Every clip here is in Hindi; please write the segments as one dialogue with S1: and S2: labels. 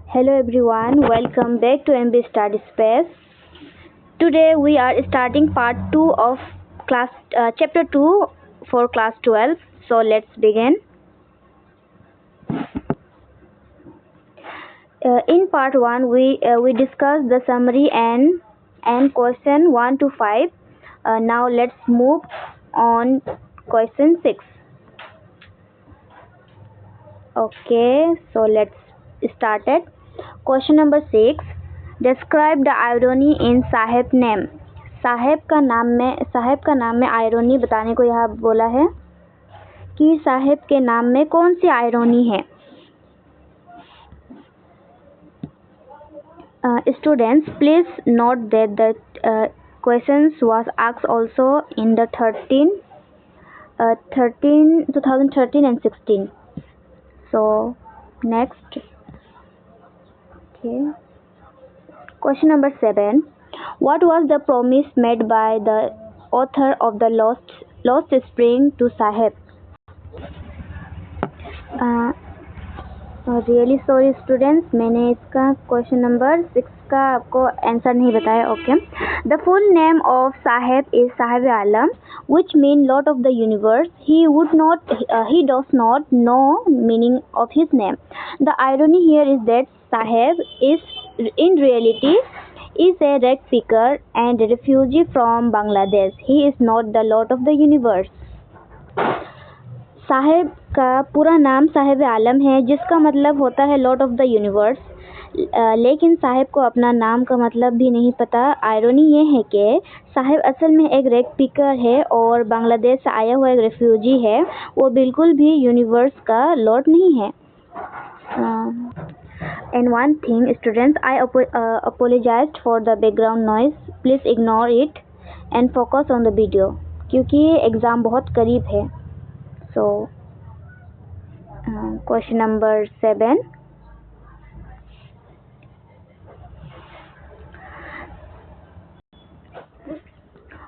S1: Hello everyone, welcome back to MB Study Space. Today we are starting part 2 of chapter 2 for class 12. So let's begin. In part 1 we discussed the summary and question 1 to 5. Now let's move on question 6. Okay, so let's start it. Question number 6. Describe the irony in Saheb name. साहेब का नाम में आयरोनी बताने को यहाँ बोला है कि साहेब के नाम में कौन सी आयरोनी है. Students, please note that the questions was asked also in the 2013 and 16. So next. Okay. Question number 7. What was the promise made by the author of the Lost Spring to Sahib? Really sorry students, मैंने इसका क्वेश्चन नंबर 6 का आपको आंसर नहीं बताया. Okay. The full name of Saheb is Saheb Alam, which mean Lord of the universe. He does not know meaning of his name. The irony here is that Sahib is in reality is a rag picker and a refugee from Bangladesh. He is not the Lord of the universe. साहेब का पूरा नाम साहेब आलम है, जिसका मतलब होता है लॉर्ड ऑफ द यूनिवर्स. लेकिन साहेब को अपना नाम का मतलब भी नहीं पता. आयरनी ये है कि साहेब असल में एक रैग पिकर है और बांग्लादेश से आया हुआ एक रेफ्यूजी है. वो बिल्कुल भी यूनिवर्स का लॉर्ड नहीं है. And one thing students, I apologised for the background noise. Please ignore it and focus on the video, क्योंकि एग्ज़ाम बहुत करीब है. So, question number 7.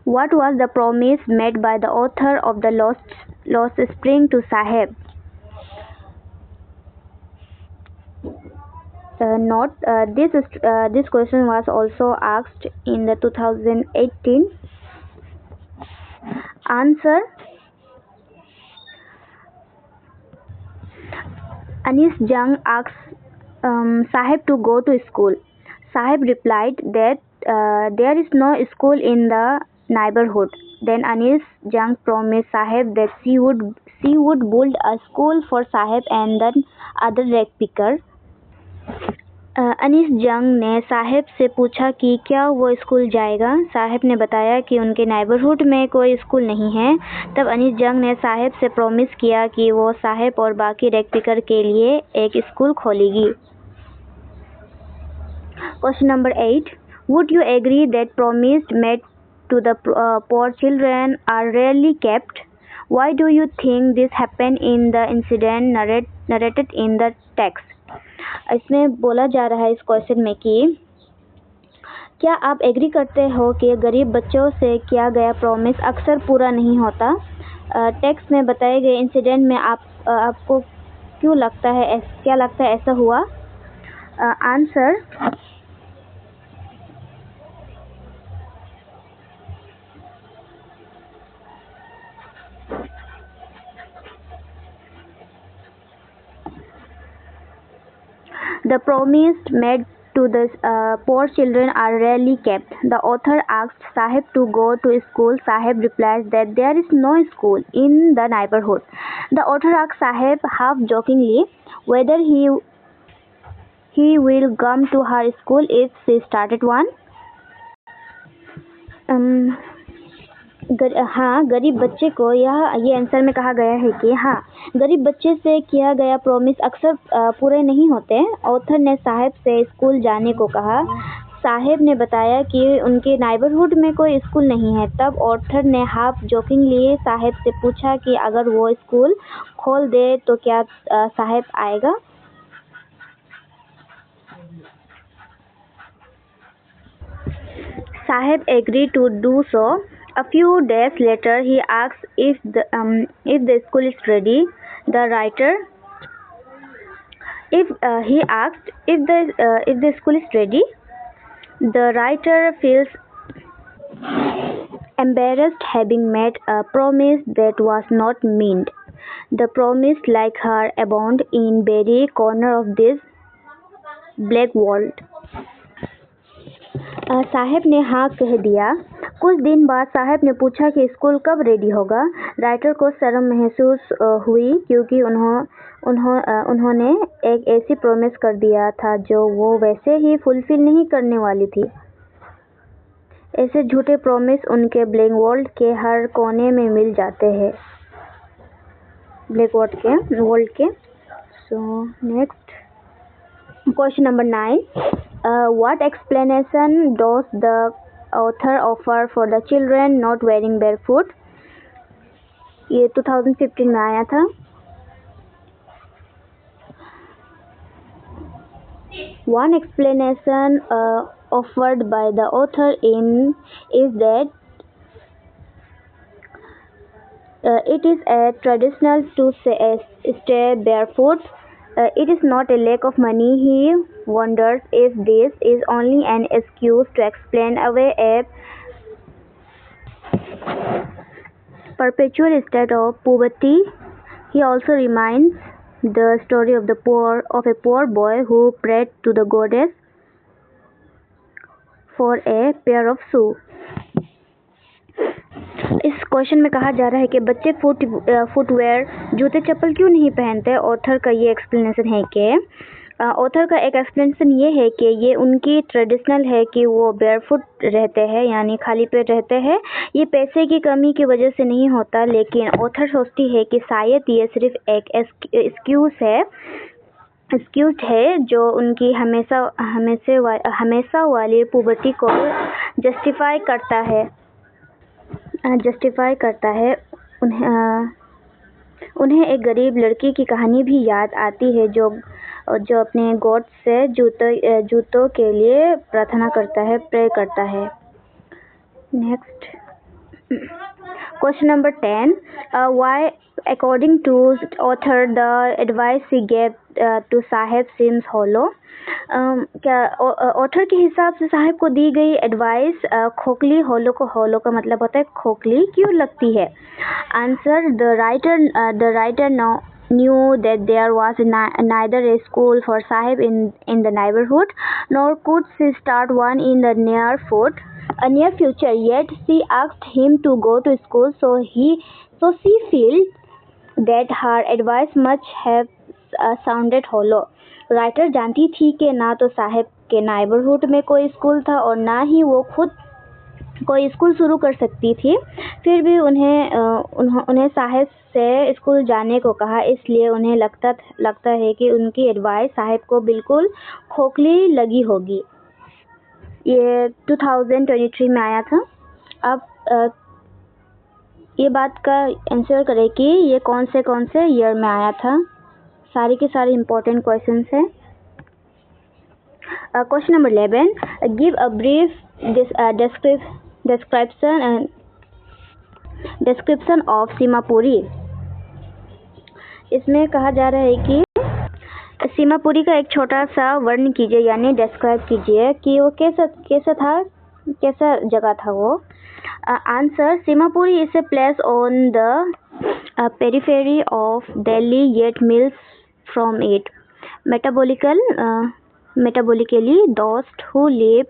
S1: What was the promise made by the author of the Lost Spring to Sahib? This question was also asked in the 2018. Answer. Anis Jung asked Sahib to go to school. Sahib replied that there is no school in the neighborhood. Then Anis Jung promised Sahib that she would build a school for Sahib and the other rag picker. Anees जंग ने साहिब से पूछा कि क्या वो स्कूल जाएगा. साहिब ने बताया कि उनके नेबरहुड में कोई स्कूल नहीं है. तब अनीस जंग ने साहिब से प्रॉमिस किया कि वो साहिब और बाकी रैग पिकर के लिए एक स्कूल खोलेगी. Question number 8. Would you agree that promise made to the poor children are rarely kept? Why do you think this happened in the incident narrated in the text? इसमें बोला जा रहा है इस क्वेश्चन में कि क्या आप एग्री करते हो कि गरीब बच्चों से किया गया प्रॉमिस अक्सर पूरा नहीं होता. टेक्स्ट में बताए गए इंसिडेंट में आपको क्या लगता है ऐसा हुआ? Answer. The promise made to the poor children are rarely kept. The author asked Sahib to go to school. Sahib replies that there is no school in the neighborhood. The author asked Sahib half jokingly whether he will come to her school if she started one. हाँ, गरीब बच्चे को ये आंसर में कहा गया है कि हाँ, गरीब बच्चे से किया गया प्रॉमिस अक्सर पूरे नहीं होते. ऑथर ने साहिब से स्कूल जाने को कहा. साहिब ने बताया कि उनके नेबरहुड में कोई स्कूल नहीं है. तब ऑथर ने हाफ जोकिंगली साहिब से पूछा कि अगर वो स्कूल खोल दे तो क्या साहिब आएगा. Sahib agreed to do so. A few days later, he asked if the school is ready. The writer If he asked if the school is ready, the writer feels embarrassed having made a promise that was not meant. The promise, like her, abound in very corner of this black world. साहब ने हाँ कह दिया। कुछ दिन बाद साहब ने पूछा कि स्कूल कब रेडी होगा। राइटर को शर्म महसूस हुई क्योंकि उन्होंने एक ऐसी प्रॉमिस कर दिया था जो वो वैसे ही फुलफिल नहीं करने वाली थी। ऐसे झूठे प्रॉमिस उनके ब्लैक वर्ल्ड के हर कोने में मिल जाते हैं। ब्लैक वर्ल्ड के। So next question number 9. What explanation does the author offer for the children not wearing barefoot? ये 2015 में आया था। One explanation offered by the author is that it is a traditional to stay barefoot. It is not a lack of money. He wonders if this is only an excuse to explain away a perpetual state of poverty. He also reminds the story of a poor boy who prayed to the goddess for a pair of shoes. इस क्वेश्चन में कहा जा रहा है कि बच्चे फुटवेयर जूते चप्पल क्यों नहीं पहनते। ऑथर का ये एक्सप्लेनेशन है कि ऑथर का एक एक्सप्लेनेशन ये है कि ये उनकी ट्रेडिशनल है कि वो बेयरफुट रहते हैं, यानी खाली पेट रहते हैं। ये पैसे की कमी की वजह से नहीं होता, लेकिन ऑथर सोचती है कि शायद ये सिर्फ एक एक्सक्यूज है जो उनकी हमेशा वाली पुबर्टी को जस्टिफाई करता है। उन्हें एक गरीब लड़की की कहानी भी याद आती है जो अपने गॉड से जूतों के लिए प्रार्थना करता है, प्रे करता है। Next question number 10. Why, according to author, the advice he gave to Saheb seems hollow? क्या ऑथर के हिसाब से साहेब को दी गई एडवाइस खोखली, होलो का मतलब होता है खोखली, क्यों लगती है? Answer, the writer knew that there was neither a school for Sahib in the neighborhood, nor could she start one in the near future. Yet she asked him to go to school, so she felt that her advice must have sounded hollow. Writer जानती थी कि ना तो साहब के नाइबरहुड में कोई स्कूल था और ना ही वो खुद कोई स्कूल शुरू कर सकती थी। फिर भी उन्हें साहब से स्कूल जाने को कहा, इसलिए उन्हें लगता है कि उनकी एडवाइस साहब को बिल्कुल खोखली लगी होगी। ये 2023 में आया था। अब ये बात का आंसर करें कि ये कौन से ईयर में आया था। सारी के सारे इम्पोर्टेंट क्वेश्चंस हैं। Question number 11. Give a brief description of Seemapuri. इसमें कहा जा रहा है कि सीमापुरी का एक छोटा सा वर्णन कीजिए, यानी डिस्क्राइब कीजिए कि वो कैसा जगह था वो। Answer, Seemapuri is a place on the periphery of Delhi yet mills from it. Metabolically, those who live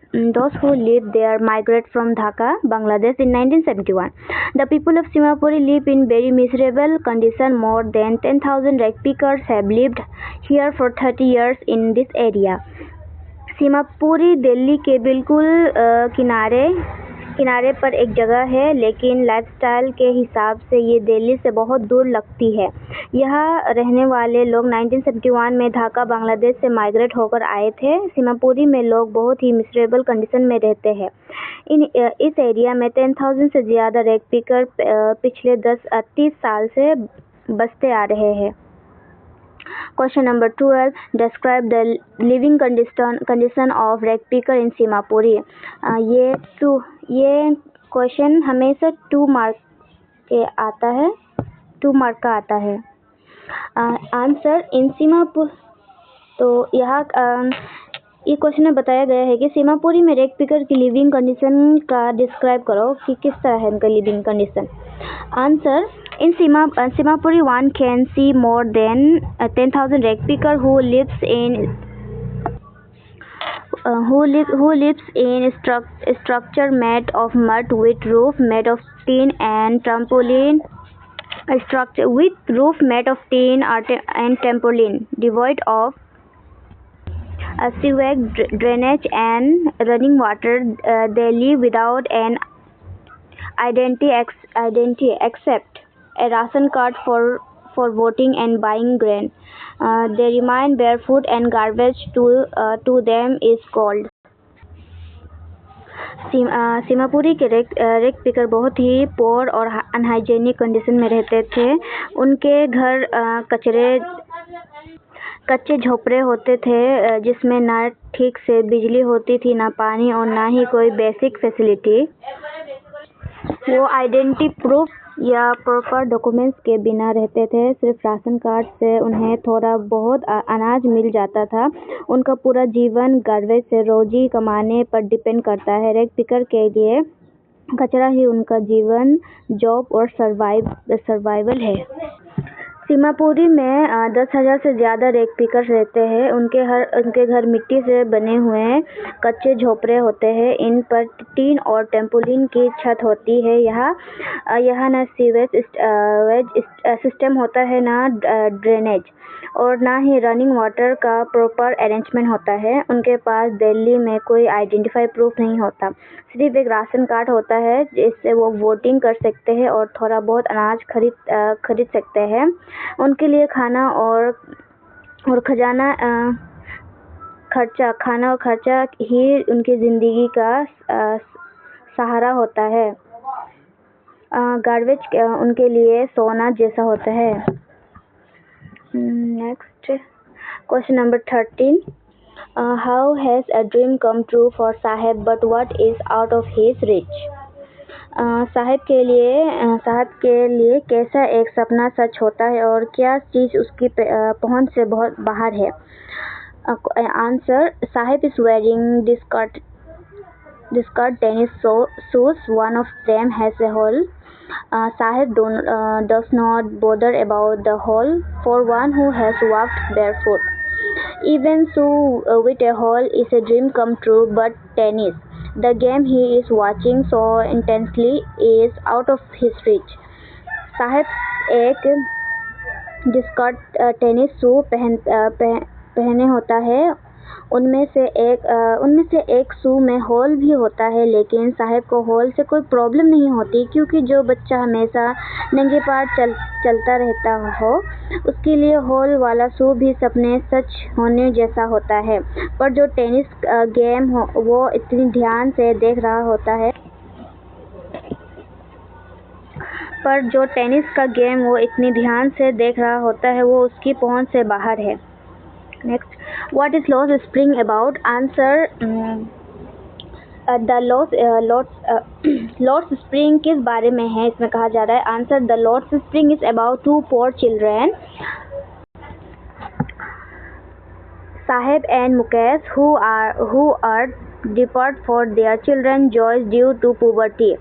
S1: there migrate from Dhaka, Bangladesh in 1971. The people of Simapuri live in very miserable condition. More than 10,000 rag pickers have lived here for 30 years in this area. Seemapuri Delhi के बिल्कुल किनारे पर एक जगह है, लेकिन लाइफस्टाइल के हिसाब से ये दिल्ली से बहुत दूर लगती है। यहाँ रहने वाले लोग 1971 में ढाका, बांग्लादेश से माइग्रेट होकर आए थे। सीमापुरी में लोग बहुत ही मिसरेबल कंडीशन में रहते हैं। इस एरिया में 10,000 से ज़्यादा रैग पिकर पिछले 30 साल से बसते आ रहे हैं। Question number 12. Describe the living condition of rag picker in Simapuri. ये क्वेश्चन हमेशा 2 मार्क का आता है। आंसर, इन तो यहाँ ये क्वेश्चन में बताया गया है कि सीमापुरी में रेग पिकर की लिविंग कंडीशन का डिस्क्राइब करो कि किस तरह है उनका living condition. Answer, in Seemapuri one can see more than 10,000 rag picker who lives in structure made of mud with roof made of tin and trampoline structure with roof made of tin and trampoline devoid of sewage drainage and running water. They live without an identity except a ration card for voting and buying grain. They remain barefoot and garbage to them is called. Seemapuri के रेग पिकर बहुत ही पोर और अनहाइजेनिक कंडीशन में रहते थे। उनके घर कच्चे झोपड़े होते थे जिसमें ना ठीक से बिजली होती थी, ना पानी और ना ही कोई बेसिक फैसिलिटी। वो आइडेंटिटी प्रूफ या प्रॉपर डॉक्यूमेंट्स के बिना रहते थे। सिर्फ राशन कार्ड से उन्हें थोड़ा बहुत अनाज मिल जाता था। उनका पूरा जीवन गार्बेज से रोजी कमाने पर डिपेंड करता है। रेग पिकर के लिए कचरा ही उनका जीवन, जॉब और सर्वाइवल है। सीमापुरी में 10,000 से ज़्यादा रेग पिकर्स रहते हैं। उनके घर मिट्टी से बने हुए कच्चे झोपड़े होते हैं। इन पर टीन और टेम्पोलिन की छत होती है। यहाँ ना सीवेज सिस्टम होता है, ना ड्रेनेज और ना ही रनिंग वाटर का प्रॉपर अरेंजमेंट होता है। उनके पास दिल्ली में कोई आइडेंटिफाई प्रूफ नहीं होता, सिर्फ एक राशन कार्ड होता है जिससे वो वोटिंग कर सकते हैं और थोड़ा बहुत अनाज खरीद सकते हैं। उनके लिए खाना और खर्चा ही उनकी ज़िंदगी का सहारा होता है। गार्बेज उनके लिए सोना जैसा होता है। Next question number 13, how has a dream come true for Saheb but what is out of his reach. Sahab के लिए कैसा एक सपना सच होता है और क्या चीज़ उसकी पहुंच से बहुत बाहर है। आंसर, साहब is wearing discard tennis shoes. One of them has a hole. Sahib does not bother about the hole for one who has walked barefoot. Even so, with a hole is a dream come true, but tennis, the game he is watching so intensely, is out of his reach. साहब एक डिस्कार्ड टेनिस शू पहने होता है। उनमें से एक शू में होल भी होता है, लेकिन साहब को होल से कोई प्रॉब्लम नहीं होती क्योंकि जो बच्चा हमेशा नंगे पैर चलता रहता हो उसके लिए होल वाला शू भी सपने सच होने जैसा होता है। पर जो टेनिस गेम वो इतनी ध्यान से देख रहा होता है वो उसकी पहुंच से बाहर है। Next, what is lost spring about. Answer, the lords spring किस बारे में है इसमें कहा जा रहा है। Answer, the lords spring is about two poor children, Saheb and Mukesh, who are deprived for their children joys due to poverty.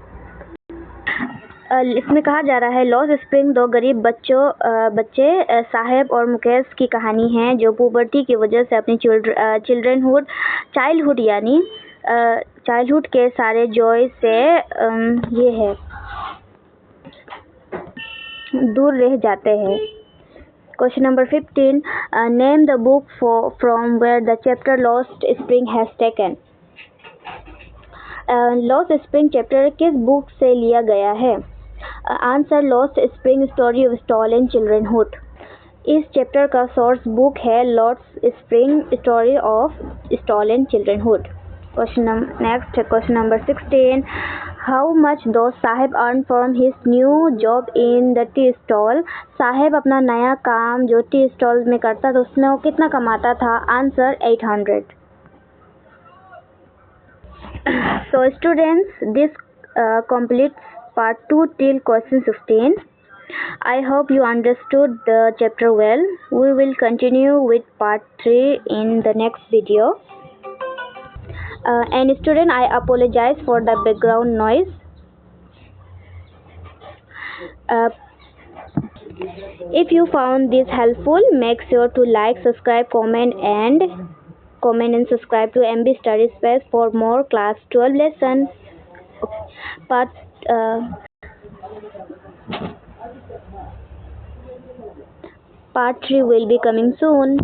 S1: इसमें कहा जा रहा है लॉस स्प्रिंग दो गरीब बच्चे साहेब और मुकेश की कहानी है जो पुबर्टी की वजह से अपनी चाइल्डहुड के सारे जॉय से दूर रह जाते हैं। Question number 15, name the book from where the chapter lost spring has taken. Lost spring chapter किस बुक से लिया गया है। Answer, lost spring story of stolen childhood. इस चैप्टर का सोर्स बुक है lost spring story of stolen childhood. Next question number 16, how much does Saheb earn from his new job in the tea stall. Saheb अपना नया काम जो टी स्टॉल में करता था उसमें वो कितना कमाता था। Answer, 800। So students, this completes part 2 till question 15. I hope you understood the chapter well. We will continue with part 3 in the next video. And student, I apologize for the background noise. Uh, if you found this helpful, make sure to like, subscribe, comment and subscribe to MB Study Space for more class 12 lessons. Part uh, part 3 will be coming soon.